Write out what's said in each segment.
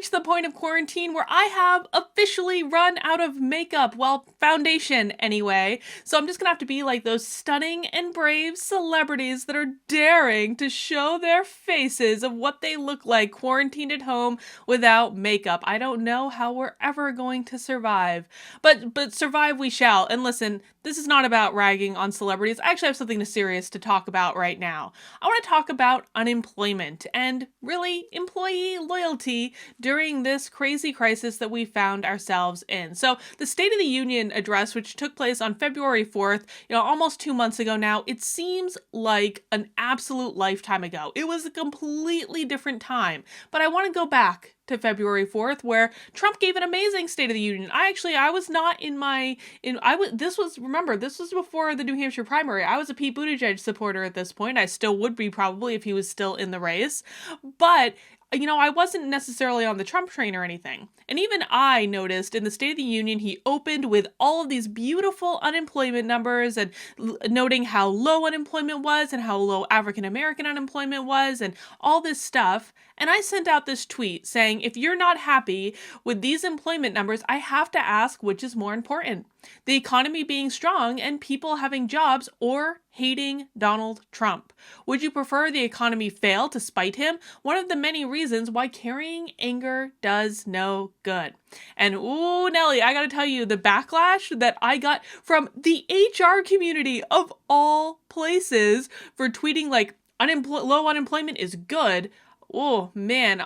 reached the point of quarantine where I have officially run out of makeup, well, foundation anyway. So I'm just gonna have to be like those stunning and brave celebrities that are daring to show their faces of what they look like quarantined at home without makeup. I don't know how we're ever going to survive, but survive we shall. And listen, this is not about ragging on celebrities. I actually have something serious to talk about right now. I want to talk about unemployment and really employee loyalty during this crazy crisis that we found ourselves in. So the State of the Union address, which took place on February 4th, almost 2 months ago now, it seems like an absolute lifetime ago. It was a completely different time, but I want to go back to February 4th, where Trump gave an amazing State of the Union. I was not this was before the New Hampshire primary. I was a Pete Buttigieg supporter at this point. I still would be probably if he was still in the race. But I wasn't necessarily on the Trump train or anything. And even I noticed in the State of the Union, he opened with all of these beautiful unemployment numbers and noting how low unemployment was and how low African American unemployment was and all this stuff. And I sent out this tweet saying, if you're not happy with these employment numbers, I have to ask which is more important. The economy being strong and people having jobs, or hating Donald Trump? Would you prefer the economy fail to spite him? One of the many reasons why carrying anger does no good. And ooh, Nelly, I gotta tell you, the backlash that I got from the HR community of all places for tweeting like low unemployment is good. Oh man,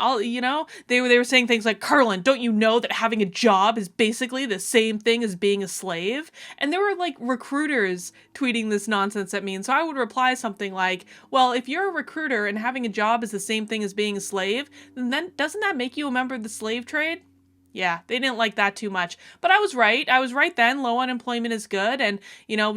they were saying things like, Carlin, don't you know that having a job is basically the same thing as being a slave? And there were like recruiters tweeting this nonsense at me. And so I would reply something like, well, if you're a recruiter and having a job is the same thing as being a slave, then doesn't that make you a member of the slave trade? Yeah, they didn't like that too much. But I was right. I was right then. Low unemployment is good. And,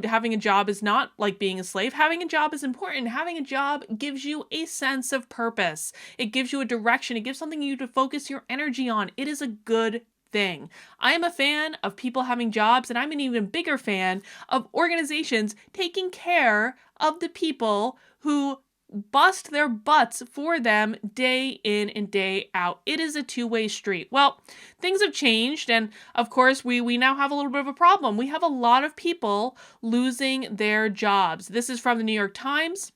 having a job is not like being a slave. Having a job is important. Having a job gives you a sense of purpose. It gives you a direction. It gives something you to focus your energy on. It is a good thing. I am a fan of people having jobs, and I'm an even bigger fan of organizations taking care of the people who bust their butts for them day in and day out. It is a two-way street. Well, things have changed, and of course we now have a little bit of a problem. We have a lot of people losing their jobs. This is from the New York Times.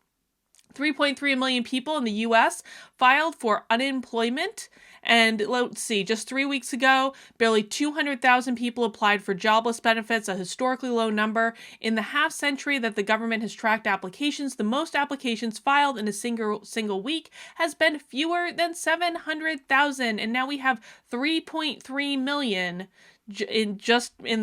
3.3 million people in the U.S. filed for unemployment. And let's see, just 3 weeks ago, barely 200,000 people applied for jobless benefits, a historically low number. In the half century that the government has tracked applications, the most applications filed in a single week has been fewer than 700,000. And now we have 3.3 million in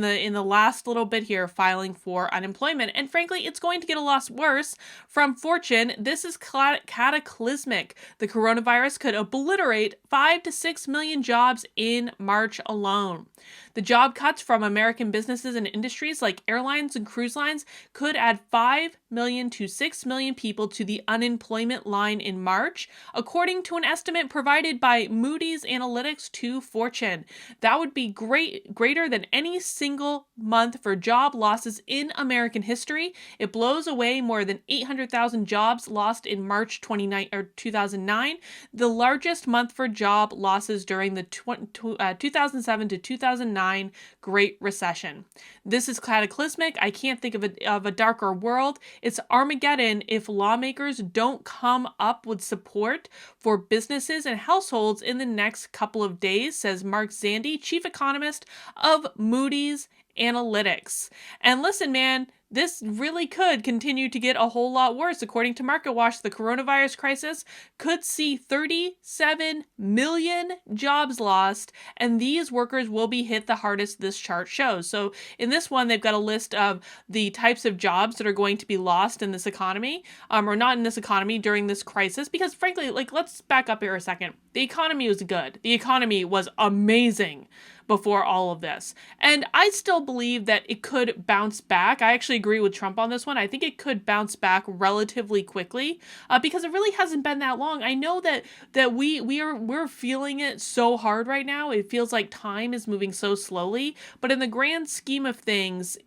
the last little bit here filing for unemployment. And frankly, it's going to get a lot worse. From Fortune, this is cataclysmic. The coronavirus could obliterate 5 to 6 million jobs in March alone. The job cuts from American businesses and industries like airlines and cruise lines could add 5 million to 6 million people to the unemployment line in March, according to an estimate provided by Moody's Analytics to Fortune. That would be greater than any single month for job losses in American history. It blows away more than 800,000 jobs lost in March 2009, the largest month for job losses during the 2007 to 2009 Great Recession. This is cataclysmic. I can't think of a darker world. It's Armageddon if lawmakers don't come up with support for businesses and households in the next couple of days, says Mark Zandi, chief economist of Moody's Analytics. And listen, man, this really could continue to get a whole lot worse. According to MarketWatch, the coronavirus crisis could see 37 million jobs lost, and these workers will be hit the hardest, this chart shows. So in this one, they've got a list of the types of jobs that are going to be lost in this economy, or not in this economy during this crisis, because frankly, let's back up here a second. The economy was good. The economy was amazing before all of this. And I still believe that it could bounce back. I actually agree with Trump on this one. I think it could bounce back relatively quickly because it really hasn't been that long. I know that we're feeling it so hard right now. It feels like time is moving so slowly, but in the grand scheme of things,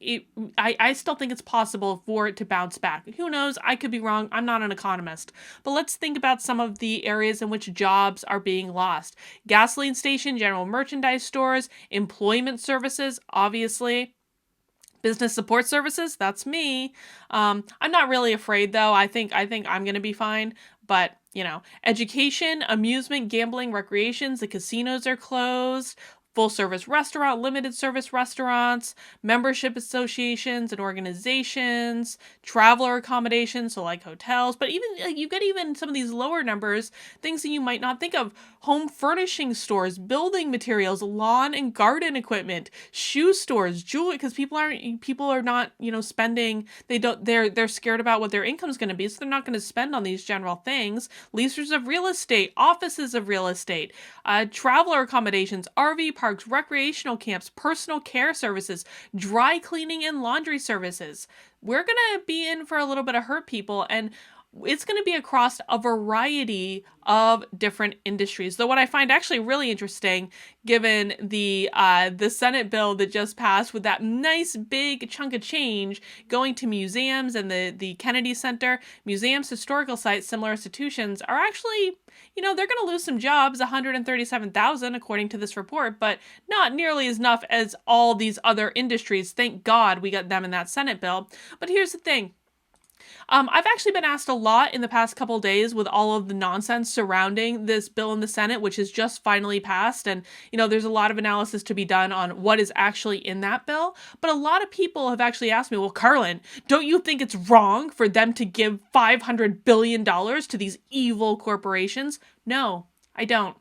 I still think it's possible for it to bounce back. Who knows? I could be wrong. I'm not an economist. But let's think about some of the areas in which jobs are being lost. Gasoline station, general merchandise stores, employment services, obviously. Business support services, that's me. I'm not really afraid though. I think I'm gonna be fine. But education, amusement, gambling, recreations, the casinos are closed. Full service restaurant, limited service restaurants, membership associations and organizations, traveler accommodations, so like hotels, but even you get even some of these lower numbers, things that you might not think of: home furnishing stores, building materials, lawn and garden equipment, shoe stores, jewelry, because people are not spending. They're scared about what their income's going to be, so they're not going to spend on these general things. Leases of real estate, offices of real estate, traveler accommodations, RV parks, recreational camps, personal care services, dry cleaning and laundry services. We're going to be in for a little bit of hurt, people, and it's going to be across a variety of different industries. Though what I find actually really interesting, given the Senate bill that just passed with that nice big chunk of change going to museums and the Kennedy Center, museums, historical sites, similar institutions are actually, they're going to lose some jobs, 137,000 according to this report, but not nearly as enough as all these other industries. Thank God we got them in that Senate bill. But here's the thing. I've actually been asked a lot in the past couple days with all of the nonsense surrounding this bill in the Senate, which has just finally passed. And, there's a lot of analysis to be done on what is actually in that bill. But a lot of people have actually asked me, well, Carlin, don't you think it's wrong for them to give $500 billion to these evil corporations? No, I don't.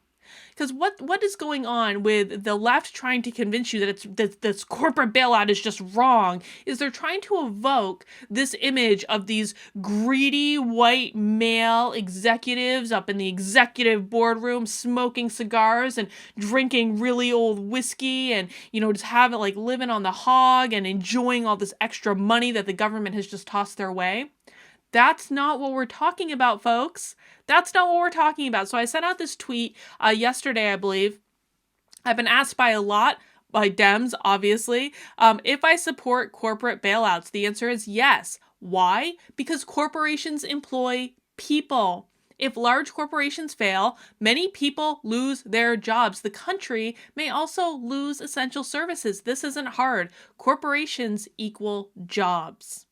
Because what is going on with the left trying to convince you that this corporate bailout is just wrong is they're trying to evoke this image of these greedy white male executives up in the executive boardroom smoking cigars and drinking really old whiskey and, just having living on the hog and enjoying all this extra money that the government has just tossed their way. That's not what we're talking about, folks. That's not what we're talking about. So I sent out this tweet yesterday, I believe. I've been asked by Dems, obviously, if I support corporate bailouts. The answer is yes. Why? Because corporations employ people. If large corporations fail, many people lose their jobs. The country may also lose essential services. This isn't hard. Corporations equal jobs.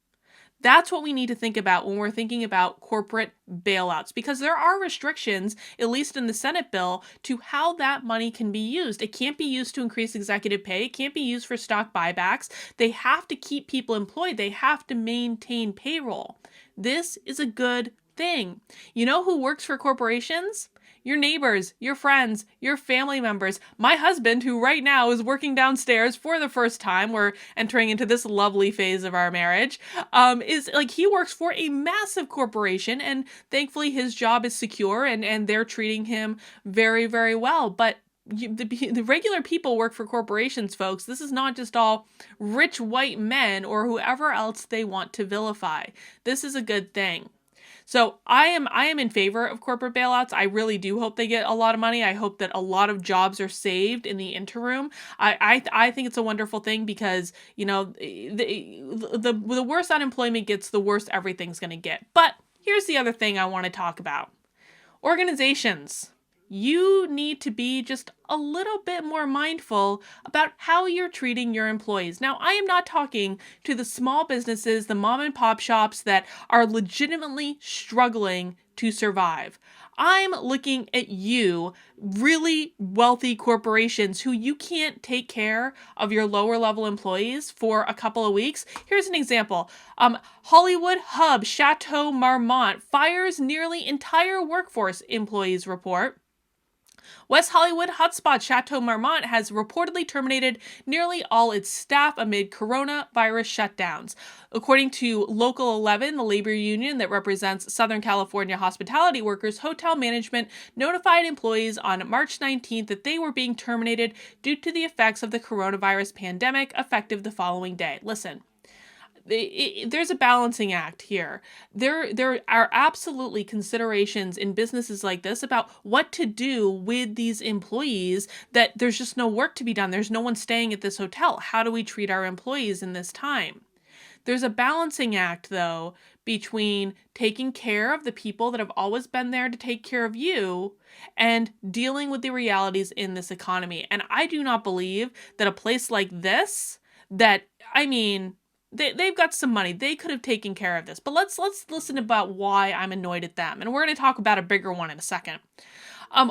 That's what we need to think about when we're thinking about corporate bailouts, because there are restrictions, at least in the Senate bill, to how that money can be used. It can't be used to increase executive pay. It can't be used for stock buybacks. They have to keep people employed. They have to maintain payroll. This is a good thing. You know who works for corporations? Your neighbors, your friends, your family members. My husband, who right now is working downstairs for the first time, we're entering into this lovely phase of our marriage, he works for a massive corporation, and thankfully his job is secure and they're treating him very, very well. But the regular people work for corporations, folks. This is not just all rich white men or whoever else they want to vilify. This is a good thing. So I am in favor of corporate bailouts. I really do hope they get a lot of money. I hope that a lot of jobs are saved in the interim. I think it's a wonderful thing because, the worse unemployment gets, the worse everything's going to get. But here's the other thing I want to talk about. Organizations. You need to be just a little bit more mindful about how you're treating your employees. Now, I am not talking to the small businesses, the mom and pop shops that are legitimately struggling to survive. I'm looking at you, really wealthy corporations who you can't take care of your lower level employees for a couple of weeks. Here's an example. Hollywood hub Chateau Marmont fires nearly entire workforce, employees report. West Hollywood hotspot Chateau Marmont has reportedly terminated nearly all its staff amid coronavirus shutdowns. According to Local 11, the labor union that represents Southern California hospitality workers, hotel management notified employees on March 19th that they were being terminated due to the effects of the coronavirus pandemic, effective the following day. Listen. There's a balancing act here. There are absolutely considerations in businesses like this about what to do with these employees, that there's just no work to be done. There's no one staying at this hotel. How do we treat our employees in this time? There's a balancing act, though, between taking care of the people that have always been there to take care of you and dealing with the realities in this economy. And I do not believe that a place like this, they've got some money. They could have taken care of this. But let's listen about why I'm annoyed at them. And we're going to talk about a bigger one in a second.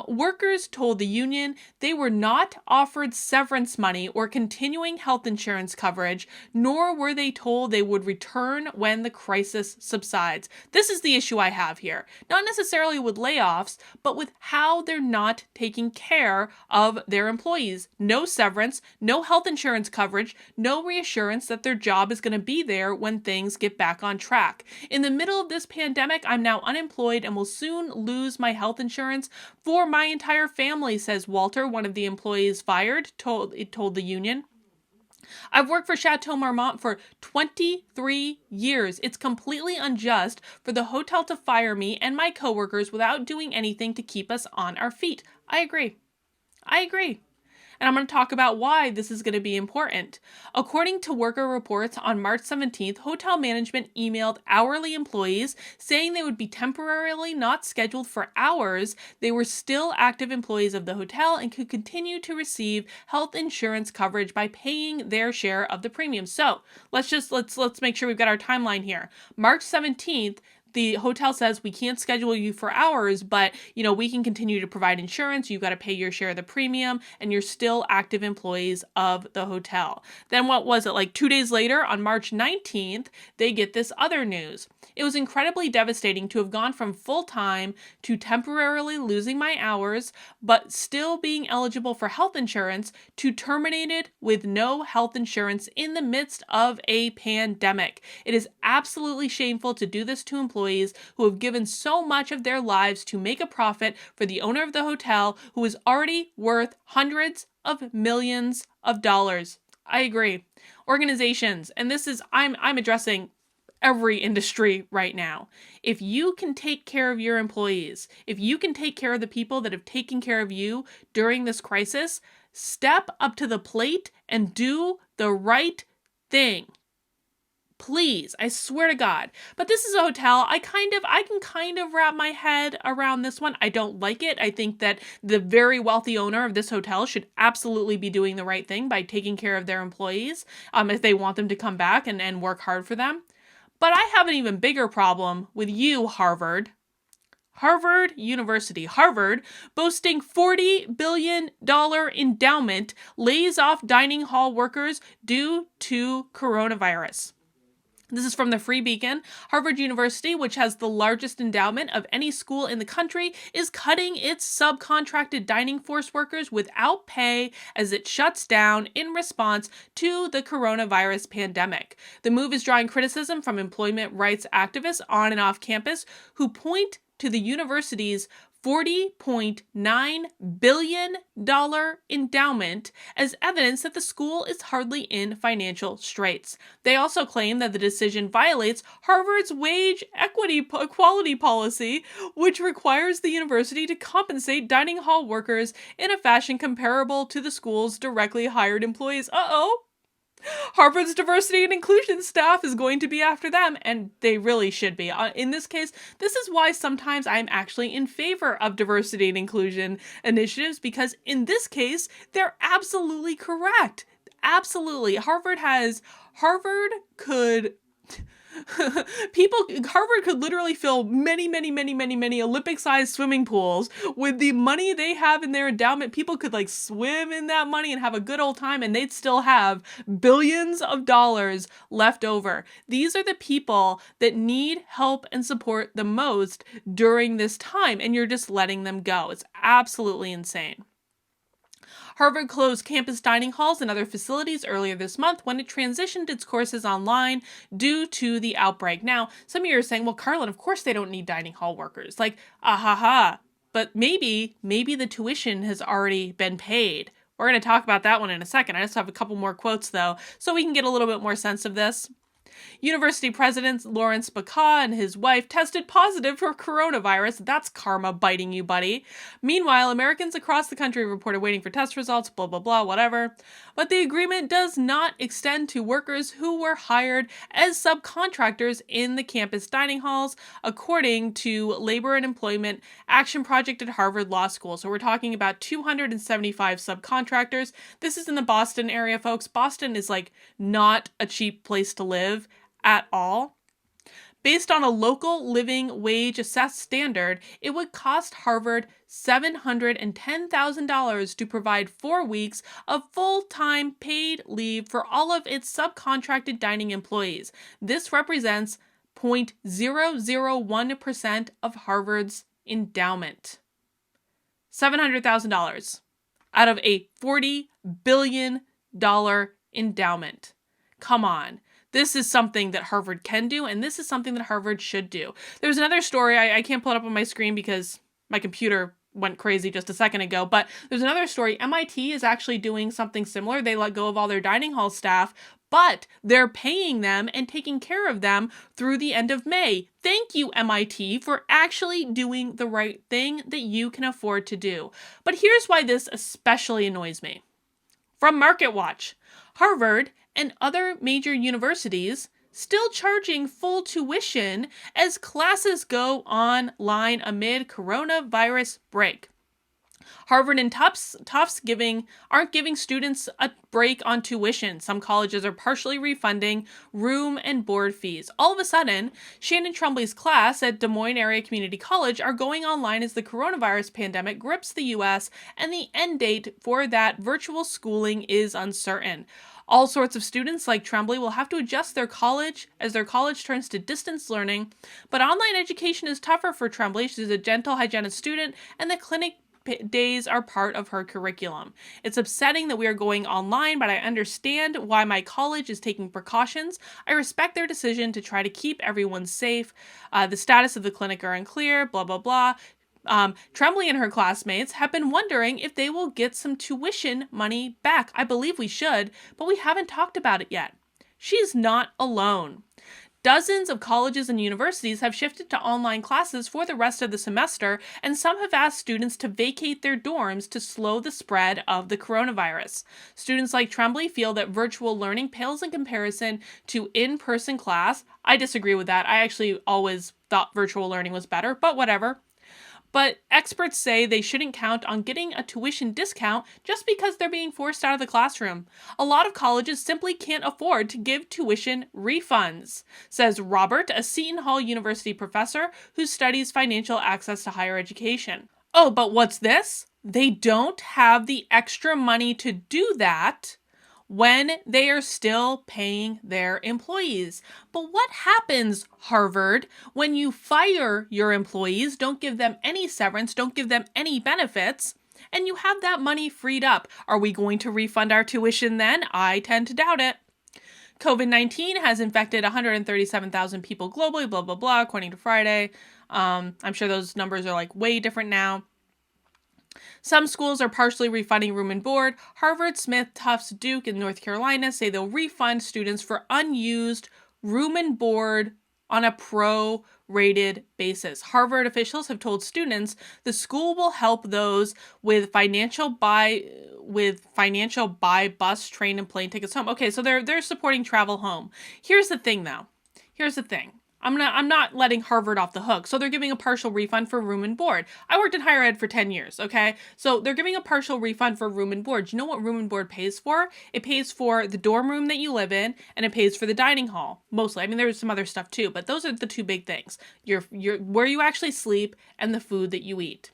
Workers told the union they were not offered severance money or continuing health insurance coverage, nor were they told they would return when the crisis subsides. This is the issue I have here. Not necessarily with layoffs, but with how they're not taking care of their employees. No severance, no health insurance coverage, no reassurance that their job is going to be there when things get back on track. In the middle of this pandemic, I'm now unemployed and will soon lose my health insurance for my entire family, says Walter, one of the employees fired, told the union. I've worked for Chateau Marmont for 23 years. It's completely unjust for the hotel to fire me and my coworkers without doing anything to keep us on our feet. I agree. And I'm going to talk about why this is going to be important. According to worker reports, on March 17th, hotel management emailed hourly employees saying they would be temporarily not scheduled for hours. They were still active employees of the hotel and could continue to receive health insurance coverage by paying their share of the premium. So let's make sure we've got our timeline here. March 17th, the hotel says we can't schedule you for hours, but we can continue to provide insurance. You've got to pay your share of the premium, and you're still active employees of the hotel. Then what was it, like 2 days later, on March 19th, they get this other news. It was incredibly devastating to have gone from full-time to temporarily losing my hours, but still being eligible for health insurance, to terminated with no health insurance in the midst of a pandemic. It is absolutely shameful to do this to employees who have given so much of their lives to make a profit for the owner of the hotel, who is already worth hundreds of millions of dollars. I agree. Organizations, and this is, I'm addressing every industry right now. If you can take care of your employees, if you can take care of the people that have taken care of you during this crisis, step up to the plate and do the right thing. Please, I swear to God. But this is a hotel. I can kind of wrap my head around this one. I don't like it. I think that the very wealthy owner of this hotel should absolutely be doing the right thing by taking care of their employees, if they want them to come back and work hard for them. But I have an even bigger problem with you, Harvard. Harvard University. Harvard, boasting $40 billion endowment, lays off dining hall workers due to coronavirus. This is from the Free Beacon. Harvard University, which has the largest endowment of any school in the country, is cutting its subcontracted dining force workers without pay as it shuts down in response to the coronavirus pandemic. The move is drawing criticism from employment rights activists on and off campus who point to the university's $40.9 billion endowment as evidence that the school is hardly in financial straits. They also claim that the decision violates Harvard's wage equality policy, which requires the university to compensate dining hall workers in a fashion comparable to the school's directly hired employees. Harvard's diversity and inclusion staff is going to be after them, and they really should be. In this case, this is why sometimes I'm actually in favor of diversity and inclusion initiatives, because in this case, they're absolutely correct. Absolutely. Harvard could Harvard could literally fill many, many, many, many, many Olympic-sized swimming pools with the money they have in their endowment. People could like swim in that money and have a good old time, and they'd still have billions of dollars left over. These are the people that need help and support the most during this time, and you're just letting them go. It's absolutely insane. Harvard closed campus dining halls and other facilities earlier this month when it transitioned its courses online due to the outbreak. Now, some of you are saying, well, Carlin, of course they don't need dining hall workers. Like, but maybe the tuition has already been paid. We're going to talk about that one in a second. I just have a couple more quotes, though, so we can get a little bit more sense of this. University President Lawrence Baca and his wife tested positive for coronavirus. That's karma biting you, buddy. Meanwhile, Americans across the country reported waiting for test results, blah, blah, blah, whatever. But the agreement does not extend to workers who were hired as subcontractors in the campus dining halls, according to Labor and Employment Action Project at Harvard Law School. So we're talking about 275 subcontractors. This is in the Boston area, folks. Boston is like not a cheap place to live at all. Based on a local living wage assessed standard, it would cost Harvard $710,000 to provide 4 weeks of full-time paid leave for all of its subcontracted dining employees. This represents 0.001% of Harvard's endowment. $700,000 out of a $40 billion endowment. Come on. This is something that Harvard can do, and this is something that Harvard should do. There's another story, I can't pull it up on my screen because my computer went crazy just a second ago, but there's another story. MIT is actually doing something similar. They let go of all their dining hall staff, but they're paying them and taking care of them through the end of May. Thank you, MIT, for actually doing the right thing that you can afford to do. But here's why this especially annoys me. From MarketWatch, Harvard and other major universities still charging full tuition as classes go online amid coronavirus break. Harvard and Tufts aren't giving students a break on tuition. Some colleges are partially refunding room and board fees. All of a sudden, Shannon Trumbley's class at Des Moines Area Community College are going online as the coronavirus pandemic grips the U.S., and the end date for that virtual schooling is uncertain. All sorts of students like Tremblay will have to adjust their college as their college turns to distance learning, but online education is tougher for Tremblay. She's a dental hygienist student, and the clinic days are part of her curriculum. It's upsetting that we are going online, but I understand why my college is taking precautions. I respect their decision to try to keep everyone safe. The status of the clinic are unclear, blah, blah, blah. Tremblay and her classmates have been wondering if they will get some tuition money back. I believe we should, but we haven't talked about it yet. She's not alone. Dozens of colleges and universities have shifted to online classes for the rest of the semester, and some have asked students to vacate their dorms to slow the spread of the coronavirus. Students like Tremblay feel that virtual learning pales in comparison to in-person class. I disagree with that. I actually always thought virtual learning was better, but whatever. But experts say they shouldn't count on getting a tuition discount just because they're being forced out of the classroom. A lot of colleges simply can't afford to give tuition refunds, says Robert, a Seton Hall University professor who studies financial access to higher education. Oh, but what's this? They don't have the extra money to do that when they are still paying their employees. But what happens, Harvard, when you fire your employees, don't give them any severance, don't give them any benefits, and you have that money freed up? Are we going to refund our tuition then? I tend to doubt it. COVID-19 has infected 137,000 people globally, blah, blah, blah, according to Friday. I'm sure those numbers are like way different now. Some schools are partially refunding room and board. Harvard, Smith, Tufts, Duke, and North Carolina say they'll refund students for unused room and board on a pro-rated basis. Harvard officials have told students the school will help those with financial buy bus, train, and plane tickets home. Okay, so they're supporting travel home. Here's the thing, though. Here's the thing. I'm not letting Harvard off the hook. So they're giving a partial refund for room and board. I worked in higher ed for 10 years, okay? So they're giving a partial refund for room and board. Do you know what room and board pays for? It pays for the dorm room that you live in, and it pays for the dining hall, mostly. I mean, there's some other stuff too, but those are the two big things. Your where you actually sleep and the food that you eat.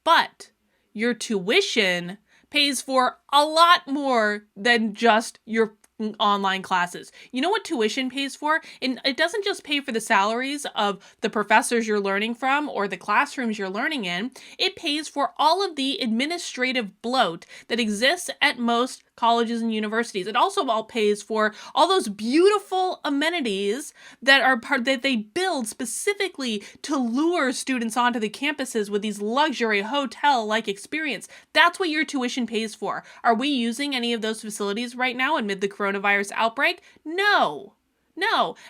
But your tuition pays for a lot more than just your online classes. You know what tuition pays for? And it doesn't just pay for the salaries of the professors you're learning from or the classrooms you're learning in. It pays for all of the administrative bloat that exists at most colleges and universities. It also all pays for all those beautiful amenities that are that they build specifically to lure students onto the campuses with these luxury hotel-like experience. That's what your tuition pays for. Are we using any of those facilities right now amid the coronavirus outbreak? No.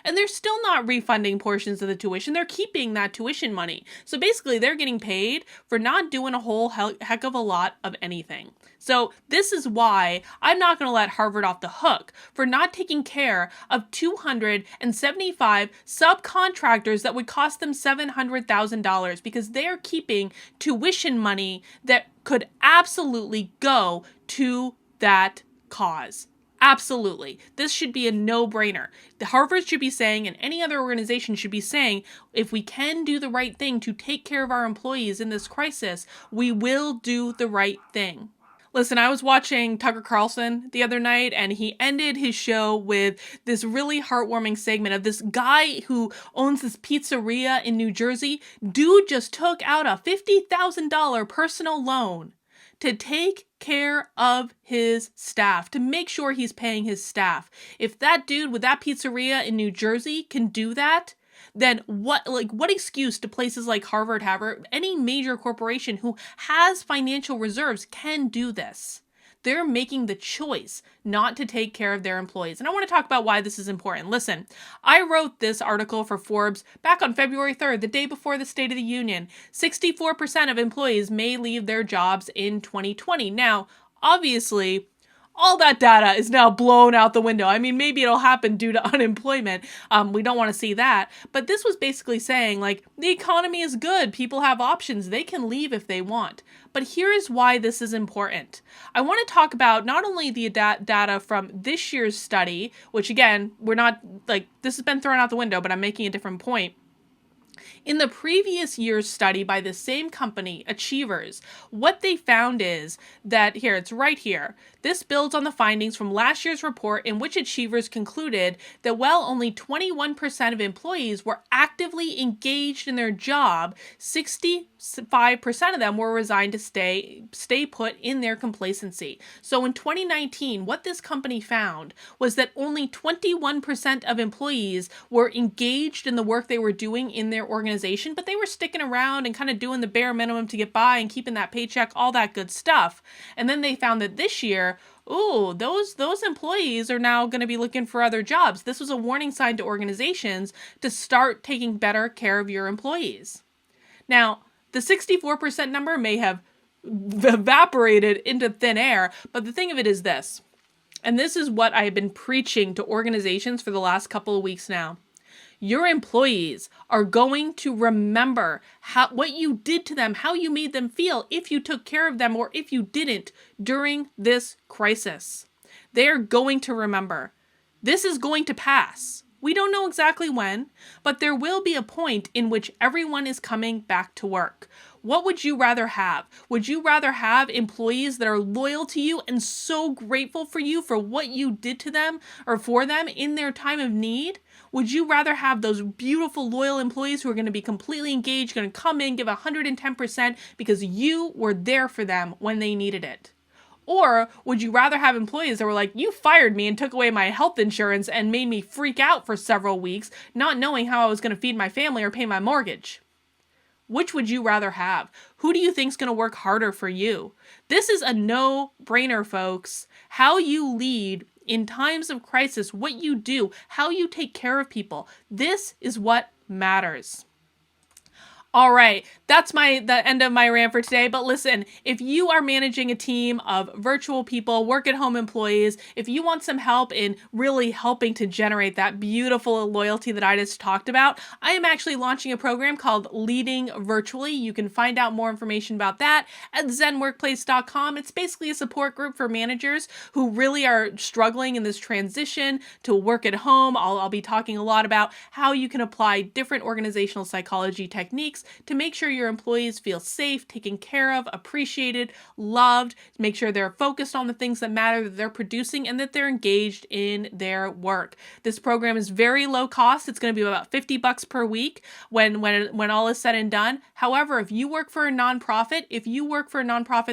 And they're still not refunding portions of the tuition. They're keeping that tuition money. So basically, they're getting paid for not doing a whole heck of a lot of anything. So this is why I'm not going to let Harvard off the hook for not taking care of 275 subcontractors that would cost them $700,000 because they're keeping tuition money that could absolutely go to that cause. Absolutely. This should be a no-brainer. The Harvard should be saying, and any other organization should be saying, if we can do the right thing to take care of our employees in this crisis, we will do the right thing. Listen, I was watching Tucker Carlson the other night, and he ended his show with this really heartwarming segment of this guy who owns this pizzeria in New Jersey. Dude just took out a $50,000 personal loan to take care of his staff, to make sure he's paying his staff. If that dude with that pizzeria in New Jersey can do that, then what excuse do places like Harvard have, or any major corporation who has financial reserves can do this? They're making the choice not to take care of their employees. And I want to talk about why this is important. Listen, I wrote this article for Forbes back on February 3rd, the day before the State of the Union. 64% of employees may leave their jobs in 2020. Now, obviously, all that data is now blown out the window. I mean, maybe it'll happen due to unemployment. We don't want to see that. But this was basically saying, like, the economy is good. People have options. They can leave if they want. But here is why this is important. I want to talk about not only the data from this year's study, which again, this has been thrown out the window, but I'm making a different point. In the previous year's study by the same company, Achievers, what they found is that, here, it's right here. This builds on the findings from last year's report in which Achievers concluded that while only 21% of employees were actively engaged in their job, 65% of them were resigned to stay put in their complacency. So in 2019, what this company found was that only 21% of employees were engaged in the work they were doing in their organization, but they were sticking around and kind of doing the bare minimum to get by and keeping that paycheck, all that good stuff. And then they found that this year, those employees are now going to be looking for other jobs. This was a warning sign to organizations to start taking better care of your employees. Now, the 64% number may have evaporated into thin air, but the thing of it is this, and this is what I have been preaching to organizations for the last couple of weeks now. Your employees are going to remember what you did to them, how you made them feel, if you took care of them or if you didn't during this crisis. They're going to remember. This is going to pass. We don't know exactly when, but there will be a point in which everyone is coming back to work. What would you rather have? Would you rather have employees that are loyal to you and so grateful for you for what you did to them or for them in their time of need? Would you rather have those beautiful, loyal employees who are going to be completely engaged, going to come in, give 110% because you were there for them when they needed it? Or would you rather have employees that were like, you fired me and took away my health insurance and made me freak out for several weeks, not knowing how I was going to feed my family or pay my mortgage? Which would you rather have? Who do you think's going to work harder for you? This is a no-brainer, folks. How you lead in times of crisis, what you do, how you take care of people. This is what matters. All right, that's the end of my rant for today. But listen, if you are managing a team of virtual people, work at home employees, if you want some help in really helping to generate that beautiful loyalty that I just talked about, I am actually launching a program called Leading Virtually. You can find out more information about that at zenworkplace.com. It's basically a support group for managers who really are struggling in this transition to work at home. I'll be talking a lot about how you can apply different organizational psychology techniques to make sure your employees feel safe, taken care of, appreciated, loved, make sure they're focused on the things that matter, that they're producing, and that they're engaged in their work. This program is very low cost. It's going to be about $50 per week when all is said and done. However, if you work for a nonprofit,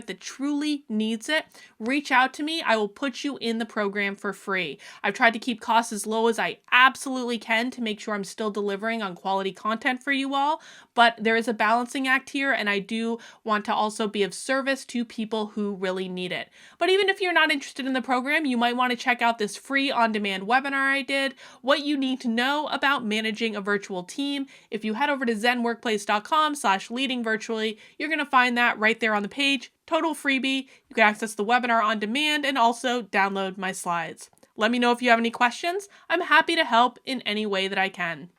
that truly needs it, reach out to me. I will put you in the program for free. I've tried to keep costs as low as I absolutely can to make sure I'm still delivering on quality content for you all, but there is a balancing act here, and I do want to also be of service to people who really need it. But even if you're not interested in the program, you might want to check out this free on-demand webinar I did, What You Need to Know About Managing a Virtual Team. If you head over to zenworkplace.com/leadingvirtually, you're going to find that right there on the page. Total freebie. You can access the webinar on demand and also download my slides. Let me know if you have any questions. I'm happy to help in any way that I can.